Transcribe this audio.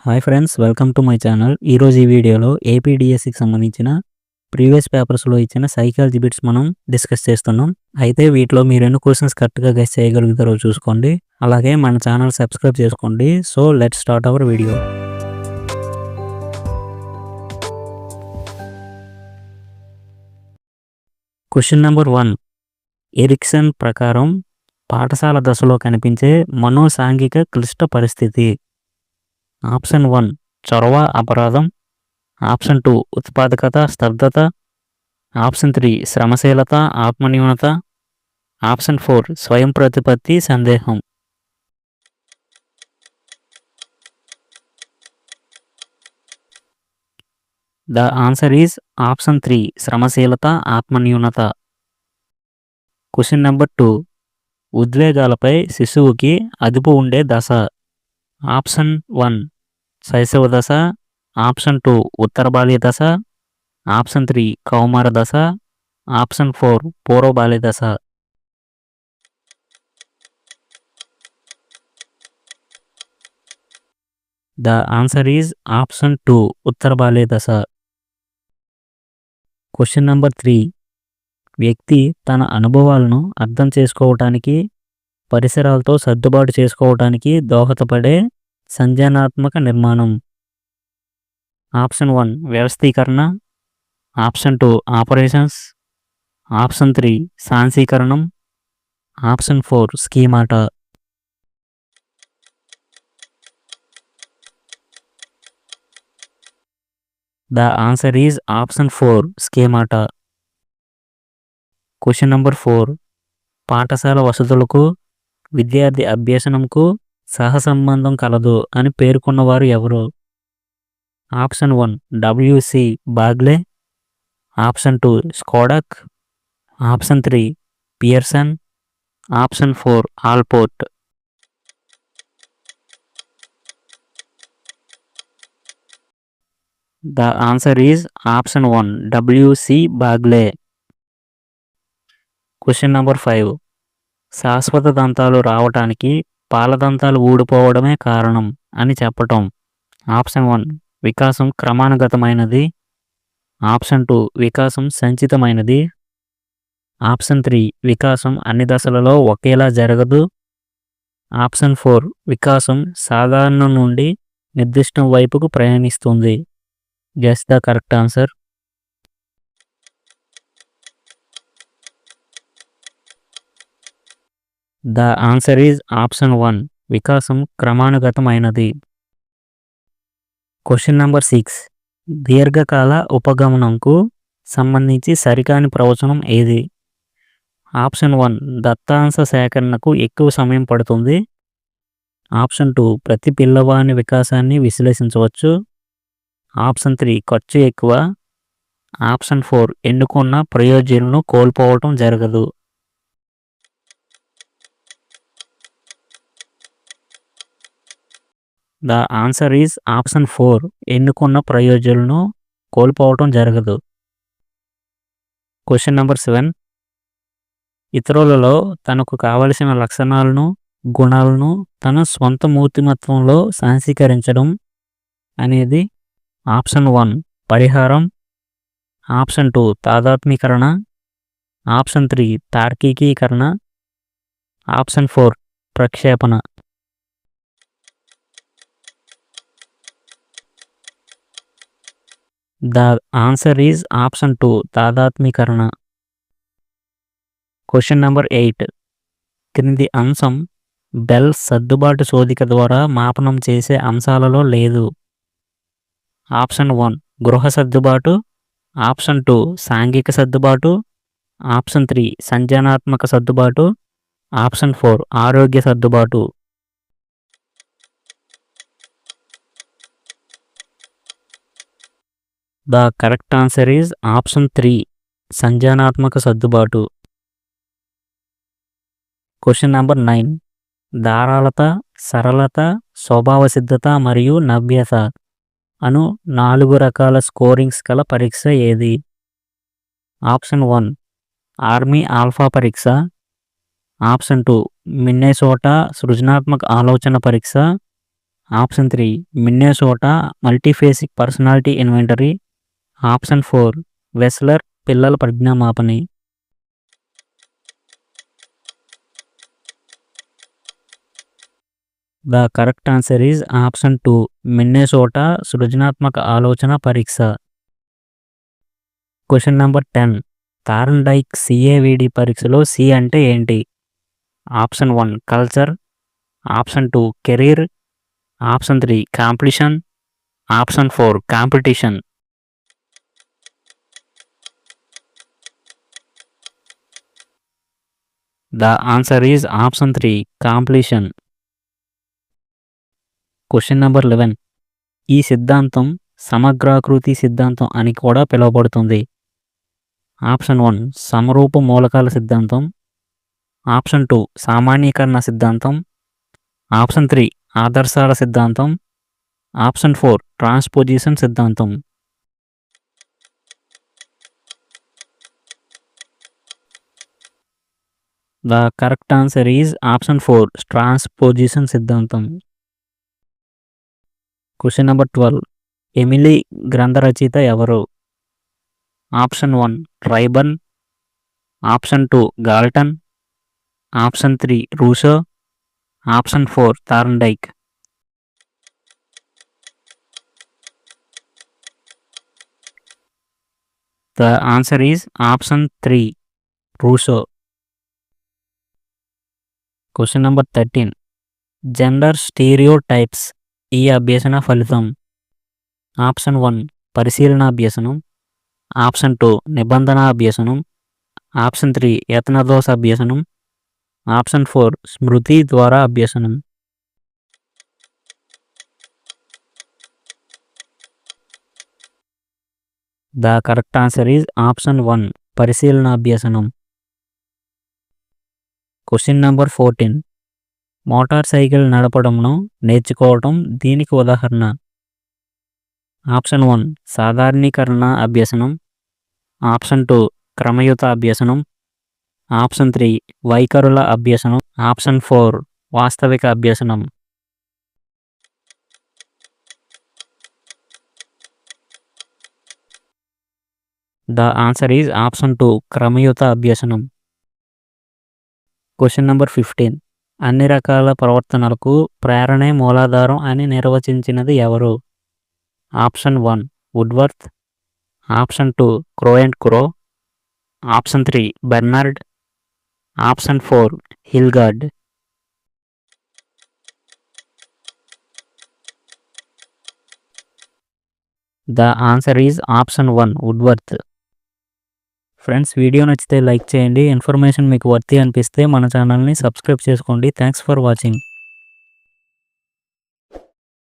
Hi friends, welcome to my channel. ఈరోజు ఈ వీడియోలో ఏపీడిఎస్సికి సంబంధించిన ప్రీవియస్ పేపర్స్లో ఇచ్చిన సైకాలజీ బిట్స్ మనం డిస్కస్ చేస్తున్నాం. అయితే వీటిలో మీరు ఎన్ని క్వశ్చన్స్ కరెక్ట్గా గెస్ చేయగలుగుతారో చూసుకోండి. అలాగే మన ఛానల్ సబ్స్క్రైబ్ చేసుకోండి. So let start our video. Question number 1. Erikson ప్రకారం పాఠశాల దశలో కనిపించే మనోసాంఘిక క్లిష్ట పరిస్థితి. ఆప్షన్ 1 చొరవ, అపరాధం. ఆప్షన్ 2 ఉత్పాదకత, స్తబ్దత. ఆప్షన్ 3 శ్రమశీలత, ఆత్మన్యూనత. ఆప్షన్ 4 స్వయం ప్రతిపత్తి, సందేహం. ద ఆన్సర్ ఈజ్ ఆప్షన్ 3 శ్రమశీలత, ఆత్మన్యూనత. Question number 2. ఉద్వేగాలపై శిశువుకి అదుపు ఉండే దశ. ఆప్షన్ 1 శైశవ దశ. ఆప్షన్ 2 ఉత్తర బాల్య దశ. ఆప్షన్ 3 కౌమార దశ. ఆప్షన్ 4 పూర్వ బాల్య దశ. ద ఆన్సర్ ఈజ్ ఆప్షన్ 2 ఉత్తర బాల్య దశ. Question number 3. వ్యక్తి తన అనుభవాలను అర్థం చేసుకోవటానికి, పరిసరాలతో సర్దుబాటు చేసుకోవటానికి దోహదపడే సంజ్ఞానాత్మక నిర్మాణం. ఆప్షన్ 1 వ్యవస్థీకరణ. Option 2 operations. ఆప్షన్ 3 సాంశీకరణం. Option 4 schemata. The answer is option 4 schemata. Question number 4. పాఠశాల వసతులకు, విద్యార్థి అభ్యసనంకు సహసంబంధం కలదు అని పేర్కొన్నవారు ఎవరు? Option 1 W C Bagley. Option 2 Skodak. Option 3 Pearson. Option 4 Allport. The answer is option 1 W C Bagley. Question number 5. శాశ్వత దంతాలు రావటానికి పాలదంతాలు ఊడిపోవడమే కారణం అని చెప్పటం. ఆప్షన్ 1 వికాసం క్రమానుగతమైనది. ఆప్షన్ 2 వికాసం సంచితమైనది. ఆప్షన్ 3 వికాసం అన్ని దశలలో ఒకేలా జరగదు. ఆప్షన్ 4 వికాసం సాధారణం నుండి నిర్దిష్టం వైపుకు ప్రయాణిస్తుంది. Guess the correct answer. The answer is option 1 వికాసం క్రమానుగతమైనది. Question number 6. దీర్ఘకాల ఉపగమనంకు సంబంధించి సరికాని ప్రవచనం ఏది? ఆప్షన్ 1 దత్తాంశ సేకరణకు ఎక్కువ సమయం పడుతుంది. ఆప్షన్ 2 ప్రతి పిల్లవాని వికాసాన్ని విశ్లేషించవచ్చు. ఆప్షన్ 3 ఖర్చు ఎక్కువ. ఆప్షన్ 4 ఎన్నుకున్న ప్రయోజనాలను కోల్పోవటం జరగదు. ద ఆన్సర్ ఈజ్ ఆప్షన్ 4 ఎన్నుకున్న ప్రయోజనాలను కోల్పోవటం జరగదు. Question number 7. ఇతరులలో తనకు కావలసిన లక్షణాలను, గుణాలను తన స్వంత మూర్తిమత్వంలో సాంశీకరించడం అనేది. ఆప్షన్ 1 పరిహారం. ఆప్షన్ 2 తాదాత్మీకరణ. ఆప్షన్ 3 తార్కికీకరణ. ఆప్షన్ 4 ప్రక్షేపణ. ద ఆన్సర్ ఈజ్ ఆప్షన్ 2 తాదాత్మీకరణ. Question number 8. క్రింది అంశం బెల్ సర్దుబాటు శోధిక ద్వారా మాపనం చేసే అంశాలలో లేదు. ఆప్షన్ 1 గృహ సర్దుబాటు. ఆప్షన్ 2 సాంఘిక సర్దుబాటు. ఆప్షన్ 3 సంజ్ఞానాత్మక సర్దుబాటు. ఆప్షన్ 4 ఆరోగ్య సర్దుబాటు. The correct answer is option 3 సంజ్ఞానాత్మక సర్దుబాటు. Question number 9. ధారాళత, సరళత, స్వభావ సిద్ధత మరియు నవ్యత అను 4 రకాల స్కోరింగ్స్ గల పరీక్ష ఏది? ఆప్షన్ 1 ఆర్మీ ఆల్ఫా పరీక్ష. ఆప్షన్ 2 మిన్నెసోటా సృజనాత్మక ఆలోచన పరీక్ష. Option 3 Minnesota multiphasic personality inventory. Option 4 Wechsler పిల్లల ప్రజ్ఞామాపని. The correct answer is option 2 Minnesota సృజనాత్మక ఆలోచన పరీక్ష. క్వశ్చన్ నెంబర్ 10 థార్న్డైక్ సిఏవిడి పరీక్షలో సి అంటే ఏంటి? Option 1 culture. Option 2 career. Option 3 completion. Option 4 competition. The answer is option 3 completion. Question number 11 ఈ సిద్ధాంతం సమగ్రాకృతి సిద్ధాంతం అని కూడా పిలువబడుతుంది. ఆప్షన్ 1 సమరూప మూలకాల సిద్ధాంతం. ఆప్షన్ 2 సామాన్యీకరణ సిద్ధాంతం. ఆప్షన్ 3 ఆదర్శాల సిద్ధాంతం. ఆప్షన్ 4 ట్రాన్స్పోజిషన్ సిద్ధాంతం. The correct answer is option 4 transposition సిద్ధాంతం. క్వశ్చన్ నెంబర్ 12 ఎమిలీ గ్రంథ రచయిత ఎవరు? ఆప్షన్ 1 ట్రైబన్. Option 2 Galton. Option 3 Rousseau. Option 4 Thorndike. The answer is option 3 Rousseau. Question number 13 gender stereotypes ఈ అభ్యసన ఫలితం. ఆప్షన్ 1 పరిశీలన అభ్యసనం. ఆప్షన్ 2 నిబంధన అభ్యసనం. ఆప్షన్ 3 యత్నదోష అభ్యసనం. ఆప్షన్ 4 స్మృతి ద్వారా అభ్యసనం. The correct answer is option 1 పరిశీలన అభ్యసనం. క్వశ్చన్ నెంబర్ 14 మోటార్ సైకిల్ నడపడంను నేర్చుకోవటం దీనికి ఉదాహరణ. ఆప్షన్ 1 సాధారణీకరణ అభ్యసనం. ఆప్షన్ 2 క్రమయుత అభ్యసనం. ఆప్షన్ 3 వైఖరుల అభ్యసనం. ఆప్షన్ 4 వాస్తవిక అభ్యసనం. ద ఆన్సర్ ఈజ్ ఆప్షన్ 2 క్రమయుత అభ్యసనం. క్వశ్చన్ నెంబర్ 15 అన్ని రకాల ప్రవర్తనలకు ప్రేరణే మూలాధారం అని నిర్వచించినది ఎవరు? Option 1 Woodworth. Option 2 Crow and Crow. Option 3 Bernard. Option 4 Hilgard. The answer is option 1 Woodworth. Friends video నచ్చితే లైక్ చేయండి. ఇన్ఫర్మేషన్ మీకు వర్తి అనిపిస్తే మన ఛానల్ని సబ్స్క్రైబ్ చేసుకోండి. Thanks for watching.